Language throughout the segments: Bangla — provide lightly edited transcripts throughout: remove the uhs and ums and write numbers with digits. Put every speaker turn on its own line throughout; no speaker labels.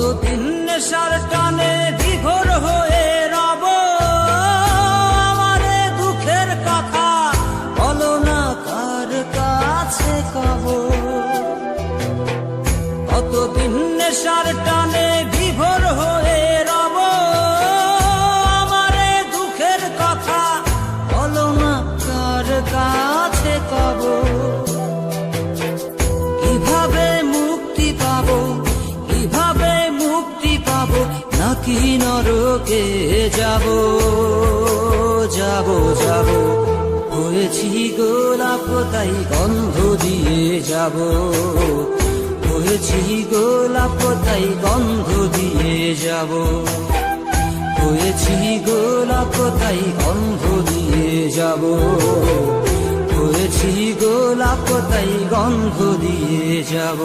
কতদিন নেশার টানে বিভোর হয়ে রব, আমারে দুঃখের কথা বলো না কার কাছে কব। কতদিন নেশার টানে বিভোর হয়ে রব, আমারে দুঃখের কথা বলো না কার কাছে কব। কিভাবে মুক্তি পাবো, কিভাবে মুক্তি পাবো, নাকি নরকে যাব যাব যাব। হয়েছি গোলাপ তাই গন্ধ দিয়ে যাব, হয়েছি গোলাপ তাই গন্ধ দিয়ে যাব, হয়েছি গোলাপ তাই গন্ধ দিয়ে যাব, হয়েছি গোলাপ তাই গন্ধ দিয়ে যাব।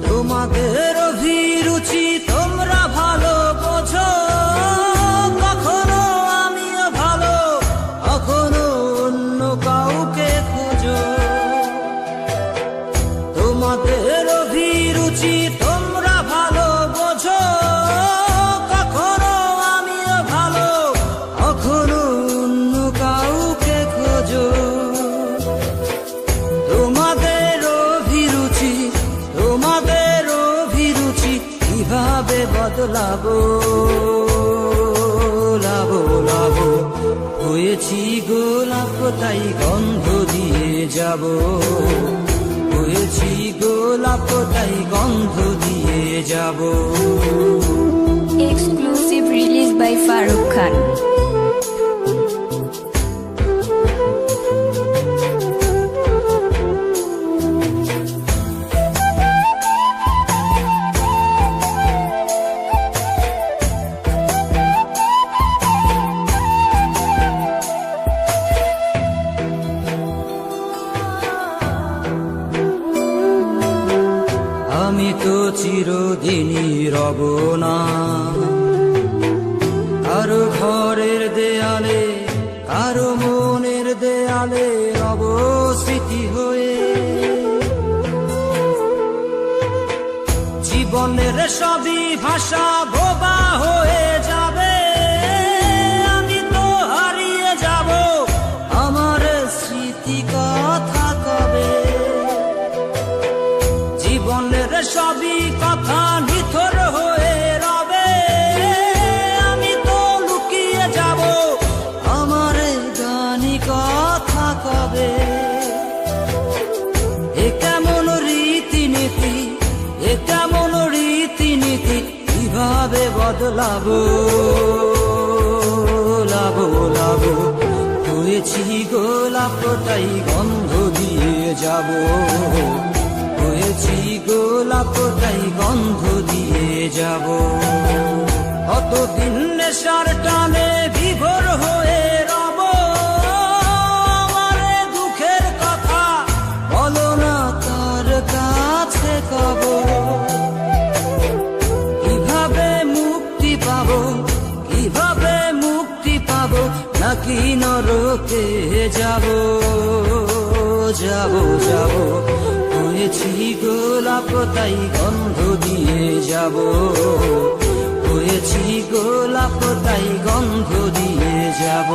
তোমাদের অভিরুচি তোমরা ভালো বোঝো, কখনো আমিও ভালো, কখনো অন্য কাউকে খোঁজো। তোমাদের অভিরুচি তোমরা ভালো বোঝো, কখনো আমিও ভালো, কখনো অন্য কাউকে খোঁজো। তোমাদের অভিরুচি, তোমাদের অভিরুচি কিভাবে বদলাবো লাবো লাবো। হয়েছি গোলাপ তাই গন্ধ দিয়ে যাব, হয়েছি গোলাপ তাই গন্ধ দিয়ে যাব।
Exclusive release by Farooq Khan.
আমি তো চিরদিনই রব না কারো ঘরের দেয়ালে, কারো মনের দেয়ালে রব স্মৃতি হয়ে। জীবনের সবই ভাষা বোবা হয়ে যাবে, আমি তো হারিয়ে যাব, আমার স্মৃতি কথা কবে। জীবনের সবই কথা নিথর হয়ে রবে, আমি তো লুকিয়ে যাব, আমার গানি কথা কবে। এ কেমন রীতিনীতি, এ কেমন রীতিনীতি, কিভাবে বদলাবো লাবো লাবো। হয়েছি গোলাপ তাই গন্ধ দিয়ে যাব, হয়েছি গোলাপ তাই গন্ধ দিয়ে যাব। কতদিন নেশার টানে বিভোর হয়ে রব, আমারে দুঃখের কথা বলো না কার কাছে কব। কিভাবে মুক্তি পাবো, কিভাবে মুক্তি পাবো, নাকি নরকে যাব যাব যাব। হয়েছি গোলাপ তাই গন্ধ দিয়ে যাব, হয়েছি গোলাপ তাই গন্ধ দিয়ে যাব,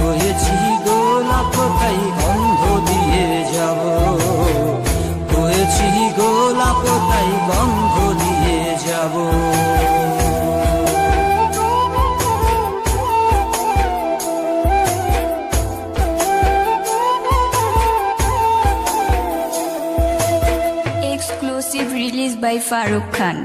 হয়েছি গোলাপ তাই গন্ধ দিয়ে যাব, হয়েছি গোলাপ তাই গন্ধ দিয়ে যাব।
Exclusive release by Farooq Khan.